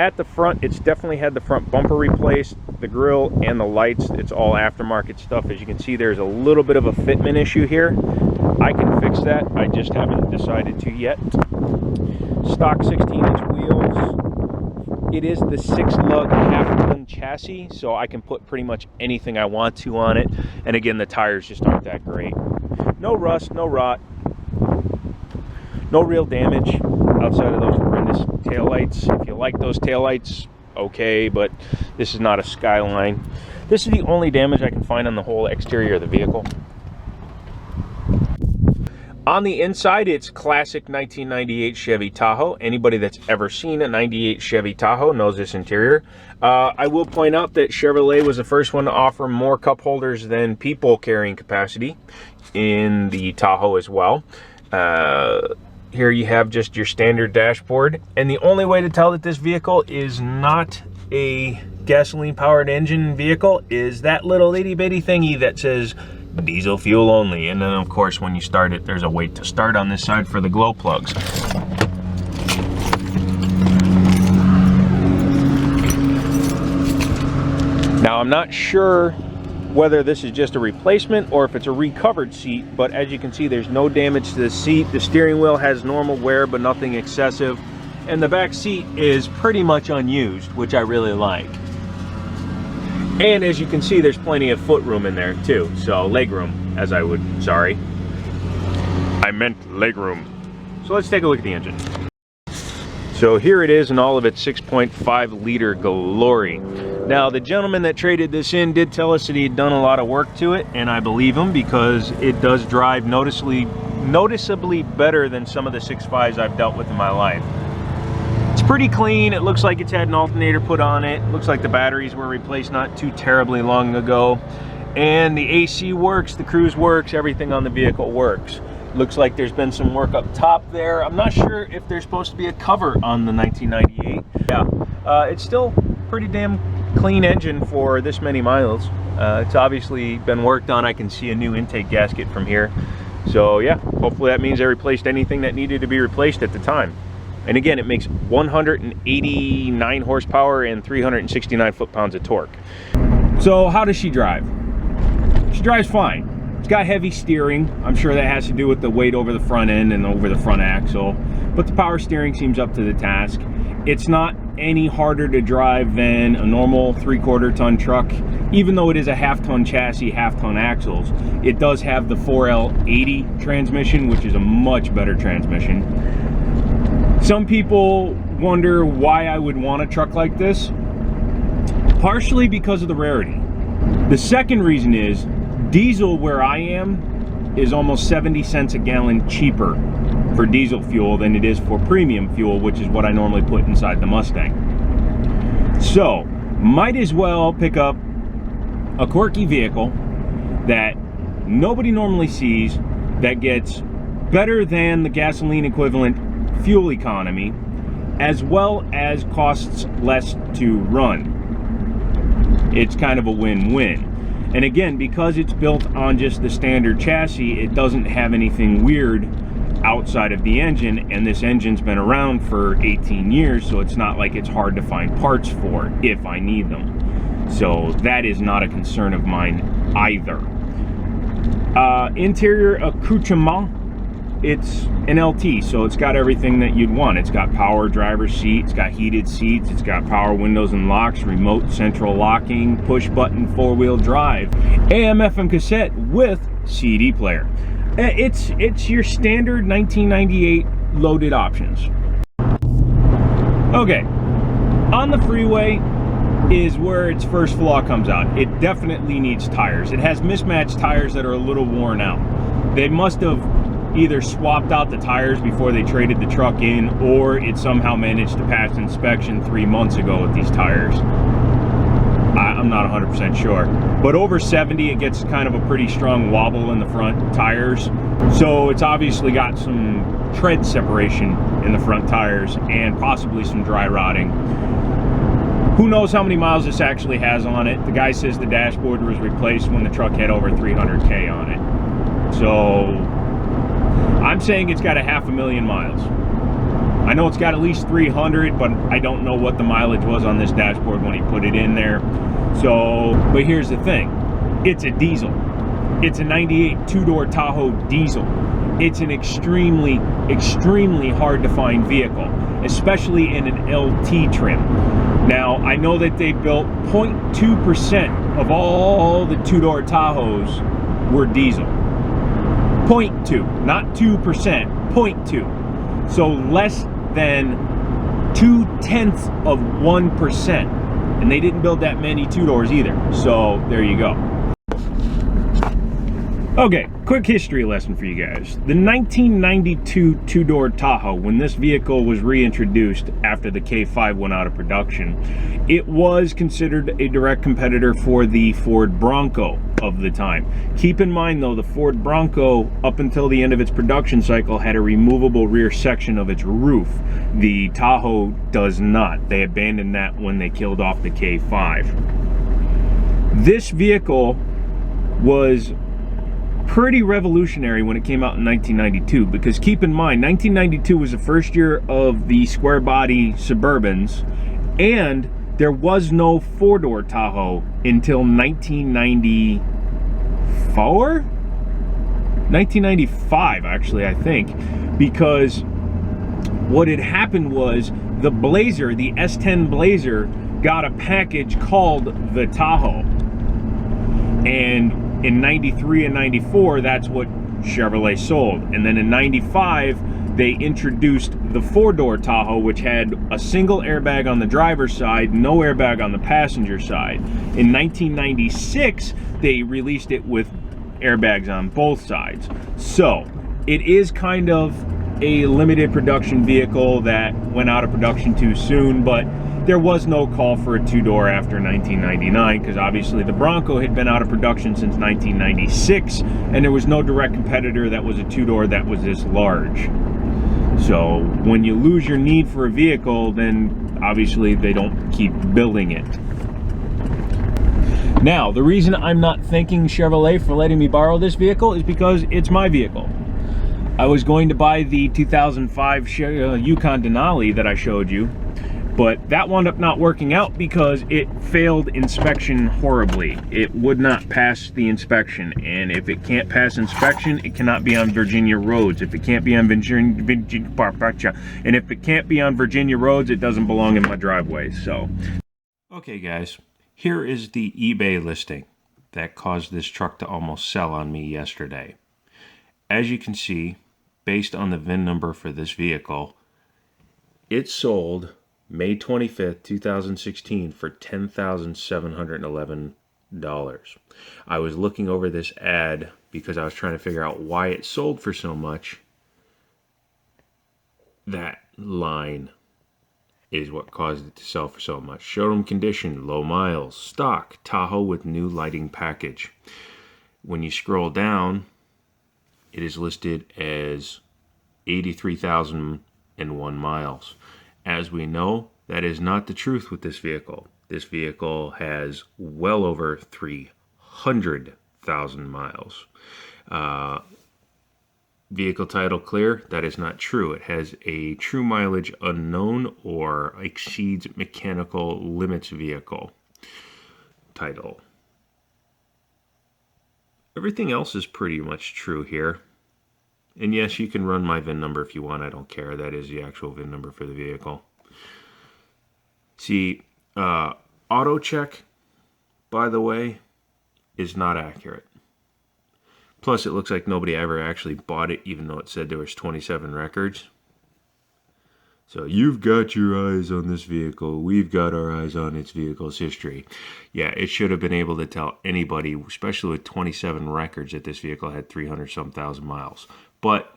At the front, it's definitely had the front bumper replaced, the grille and the lights. It's all aftermarket stuff. As you can see, there's a little bit of a fitment issue here. I can fix that. I just haven't decided to yet. Stock 16-inch wheels. It is the 6-lug half-ton chassis, so I can put pretty much anything I want to on it. And again, the tires just aren't that great. No rust, no rot, no real damage outside of those horrendous taillights. If you like those taillights, okay, but this is not a Skyline. This is the only damage I can find on the whole exterior of the vehicle. On the inside, it's classic 1998 Chevy Tahoe. Anybody that's ever seen a 98 Chevy Tahoe knows this interior. I will point out that Chevrolet was the first one to offer more cup holders than people carrying capacity in the Tahoe as well. Here you have just your standard dashboard. And the only way to tell that this vehicle is not a gasoline-powered engine vehicle is that little itty-bitty thingy that says diesel fuel only. And then of course when you start it, there's a wait to start on this side for the glow plugs. Now I'm not sure whether this is just a replacement or if it's a recovered seat, but as you can see, there's no damage to the seat. The steering wheel has normal wear but nothing excessive, and the back seat is pretty much unused, which I really like. And as you can see, there's plenty of foot room in there too. So leg room, as I would, sorry. I meant leg room. So let's take a look at the engine. So here it is in all of its 6.5 liter glory. Now the gentleman that traded this in did tell us that he had done a lot of work to it, and I believe him because it does drive noticeably better than some of the 6.5s I've dealt with in my life. It's pretty clean. It looks like it's had an alternator put on it. Looks like the batteries were replaced not too terribly long ago. And the AC works, the cruise works, everything on the vehicle works. Looks like there's been some work up top there. I'm not sure if there's supposed to be a cover on the 1998. Yeah, it's still pretty damn clean engine for this many miles. It's obviously been worked on. I can see a new intake gasket from here. So yeah, hopefully that means they replaced anything that needed to be replaced at the time. And again, it makes 189 horsepower and 369 foot-pounds of torque. So how does she drive? She drives fine. It's got heavy steering. I'm sure that has to do with the weight over the front end and over the front axle. But the power steering seems up to the task. It's not any harder to drive than a normal 3/4 ton truck. Even though it is a half-ton chassis, half-ton axles, it does have the 4L80 transmission, which is a much better transmission. Some people wonder why I would want a truck like this. Partially because of the rarity. The second reason is diesel where I am is almost 70 cents a gallon cheaper for diesel fuel than it is for premium fuel, which is what I normally put inside the Mustang. So, might as well pick up a quirky vehicle that nobody normally sees, that gets better than the gasoline equivalent fuel economy, as well as costs less to run. It's kind of a win-win. And again, because it's built on just the standard chassis, it doesn't have anything weird outside of the engine, and this engine's been around for 18 years, so it's not like it's hard to find parts for if I need them. So that is not a concern of mine either. Interior accoutrement, it's an LT, so it's got everything that you'd want. It's got power driver's seat, it's got heated seats, it's got power windows and locks, remote central locking, push button 4-wheel drive, AM FM cassette with CD player. It's your standard 1998 loaded options. Okay, on the freeway is where its first flaw comes out. It definitely needs tires. It has mismatched tires that are a little worn out. They must have either swapped out the tires before they traded the truck in, or it somehow managed to pass inspection 3 months ago with these tires. I'm not 100% sure. But over 70, it gets kind of a pretty strong wobble in the front tires. So it's obviously got some tread separation in the front tires and possibly some dry rotting. Who knows how many miles this actually has on it. The guy says the dashboard was replaced when the truck had over 300K on it. So I'm saying it's got 500,000 miles. I know it's got at least 300, but I don't know what the mileage was on this dashboard when he put it in there. So, but here's the thing. It's a diesel. It's a 98 two-door Tahoe diesel. It's an extremely, extremely hard to find vehicle, especially in an LT trim. Now, I know that they built 0.2% of all the two-door Tahoes were diesel. 0.2, not 2%, 0.2. So less than 0.2%. And they didn't build that many two-doors either. So there you go. Okay, quick history lesson for you guys. The 1992 two-door Tahoe, when this vehicle was reintroduced after the K5 went out of production, it was considered a direct competitor for the Ford Bronco of the time. Keep in mind though, the Ford Bronco, up until the end of its production cycle, had a removable rear section of its roof. The Tahoe does not. They abandoned that when they killed off the K5. This vehicle was pretty revolutionary when it came out in 1992, because keep in mind, 1992 was the first year of the square body Suburbans, and there was no four-door Tahoe until 1994? 1995, actually, I think, because what had happened was the Blazer, the S10 Blazer, got a package called the Tahoe, and in 93 and 94, that's what Chevrolet sold. And then in 95, they introduced the four-door Tahoe, which had a single airbag on the driver's side, no airbag on the passenger side. In 1996, they released it with airbags on both sides. So it is kind of a limited production vehicle that went out of production too soon, but there was no call for a two-door after 1999, because obviously the Bronco had been out of production since 1996, and there was no direct competitor that was a two-door that was this large. So when you lose your need for a vehicle, then obviously they don't keep building it. Now, the reason I'm not thanking Chevrolet for letting me borrow this vehicle is because it's my vehicle. I was going to buy the 2005 Yukon Denali that I showed you, but that wound up not working out because it failed inspection horribly. It would not pass the inspection, and if it can't pass inspection, it cannot be on Virginia roads. If it can't be on Virginia roads, it doesn't belong in my driveway. So, okay, guys, here is the eBay listing that caused this truck to almost sell on me yesterday. As you can see, based on the VIN number for this vehicle, it sold May 25th, 2016 for $10,711. I was looking over this ad because I was trying to figure out why it sold for so much. That line is what caused it to sell for so much. Showroom condition, low miles, stock, Tahoe with new lighting package. When you scroll down, it is listed as 83,001 miles. As we know, that is not the truth with this vehicle. This vehicle has well over 300,000 miles. Vehicle title clear, that is not true. It has a true mileage unknown or exceeds mechanical limits vehicle title. Everything else is pretty much true here. And yes, you can run my VIN number if you want. I don't care. That is the actual VIN number for the vehicle. See, auto check, by the way, is not accurate. Plus, it looks like nobody ever actually bought it, even though it said there was 27 records. So you've got your eyes on this vehicle. We've got our eyes on its vehicle's history. Yeah, it should have been able to tell anybody, especially with 27 records, that this vehicle had 300-some thousand miles. But,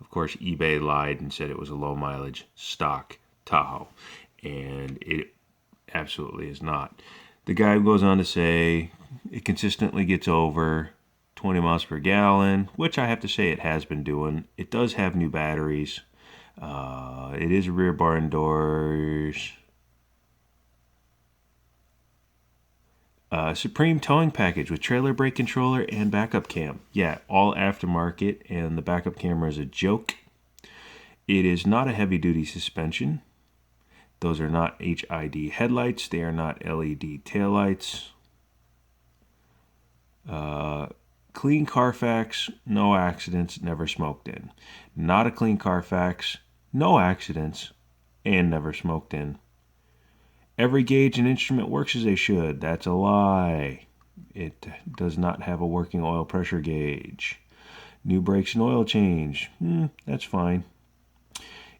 of course, eBay lied and said it was a low mileage stock Tahoe. And it absolutely is not. The guy goes on to say it consistently gets over 20 miles per gallon, which I have to say it has been doing. It does have new batteries. It is rear barn doors. Supreme towing package with trailer brake controller and backup cam. Yeah, all aftermarket, and the backup camera is a joke. It is not a heavy-duty suspension. Those are not HID headlights. They are not LED taillights. Clean Carfax, no accidents, never smoked in. Not a clean Carfax, no accidents, and never smoked in. Every gauge and instrument works as they should. That's a lie. It does not have a working oil pressure gauge. New brakes and oil change. That's fine.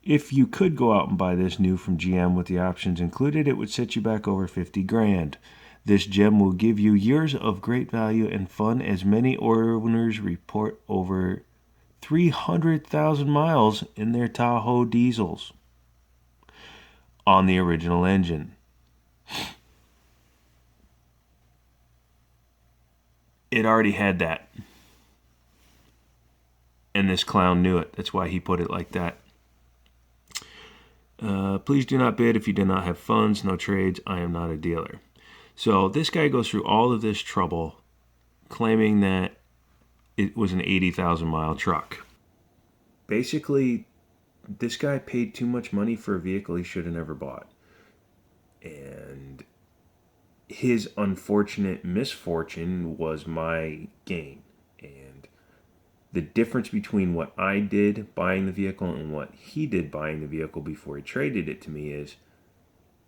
If you could go out and buy this new from GM with the options included, it would set you back over 50 grand. This gem will give you years of great value and fun, as many owners report over 300,000 miles in their Tahoe diesels on the original engine. It already had that. And this clown knew it. That's why he put it like that. Please do not bid if you do not have funds. No trades. I am not a dealer. So this guy goes through all of this trouble claiming that it was an 80,000 mile truck. Basically, this guy paid too much money for a vehicle he should have never bought. And his unfortunate misfortune was my gain. And the difference between what I did buying the vehicle and what he did buying the vehicle before he traded it to me is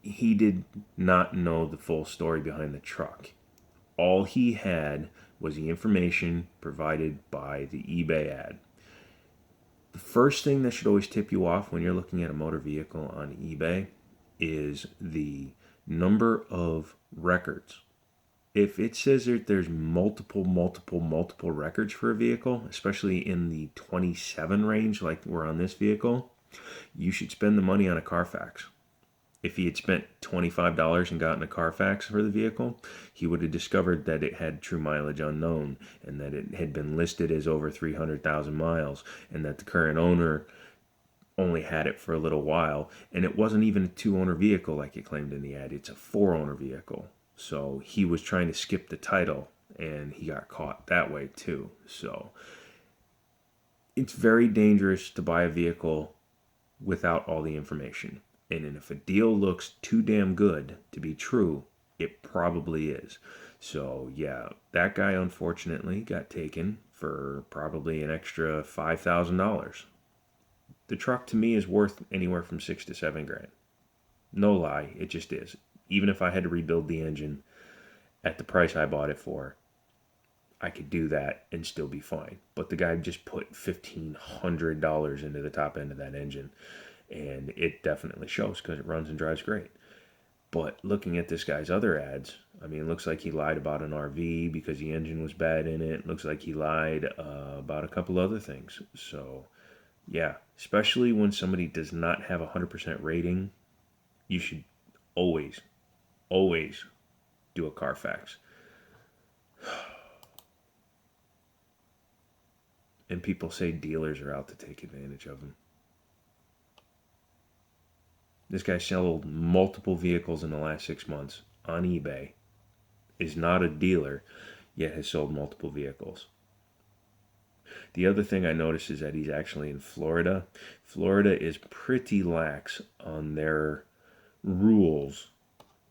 he did not know the full story behind the truck. All he had was the information provided by the eBay ad. The first thing that should always tip you off when you're looking at a motor vehicle on eBay is the number of records. If it says that there's multiple records for a vehicle, especially in the 27 range like we're on this vehicle, you should spend the money on a Carfax. If he had spent $25 and gotten a Carfax for the vehicle, he would have discovered that it had true mileage unknown and that it had been listed as over 300,000 miles and that the current owner only had it for a little while. And it wasn't even a 2-owner vehicle like it claimed in the ad. It's a 4-owner vehicle. So he was trying to skip the title and he got caught that way too. So it's very dangerous to buy a vehicle without all the information. And if a deal looks too damn good to be true, it probably is. So yeah, that guy unfortunately got taken for probably an extra $5,000. The truck to me is worth anywhere from $6 to $7 grand. No lie, it just is. Even if I had to rebuild the engine at the price I bought it for, I could do that and still be fine. But the guy just put $1,500 into the top end of that engine. And it definitely shows because it runs and drives great. But looking at this guy's other ads, I mean, it looks like he lied about an RV because the engine was bad in it. It looks like he lied about a couple other things. So, yeah, especially when somebody does not have a 100% rating, you should always do a Carfax. And people say dealers are out to take advantage of them. This guy sold multiple vehicles in the last 6 months on eBay, is not a dealer, yet has sold multiple vehicles. The other thing I noticed is that he's actually in Florida. Florida is pretty lax on their rules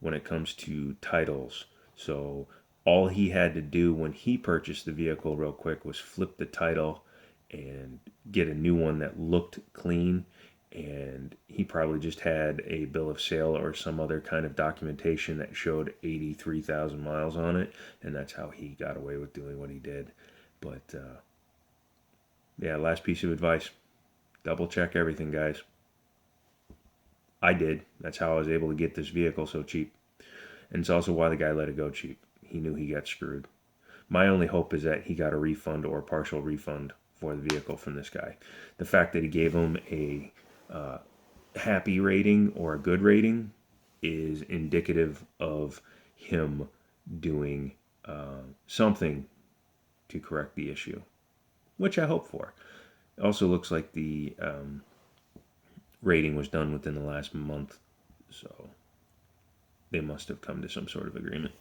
when it comes to titles. So all he had to do when he purchased the vehicle real quick was flip the title and get a new one that looked clean. And he probably just had a bill of sale or some other kind of documentation that showed 83,000 miles on it, and that's how he got away with doing what he did. But yeah, last piece of advice: double check everything, guys. I did. That's how I was able to get this vehicle so cheap, and it's also why the guy let it go cheap. He knew he got screwed. My only hope is that he got a refund or a partial refund for the vehicle from this guy. The fact that he gave him a happy rating or a good rating is indicative of him doing something to correct the issue, which I hope for. It also looks like the rating was done within the last month, so they must have come to some sort of agreement.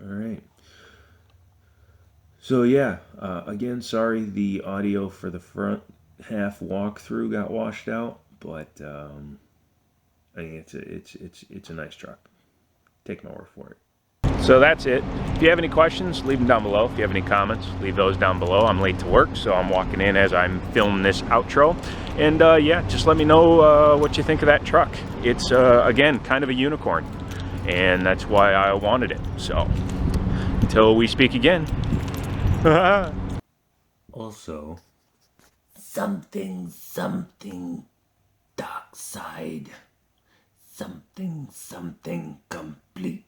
All right. So yeah, again, sorry the audio for the front half walkthrough got washed out, but I mean it's a nice truck. Take my word for it. So that's it. If you have any questions, leave them down below. If you have any comments, leave those down below. I'm late to work, so I'm walking in as I'm filming this outro. And yeah, just let me know what you think of that truck. It's, again, kind of a unicorn. And that's why I wanted it. So, until we speak again. Also, something, dark side. Something, complete.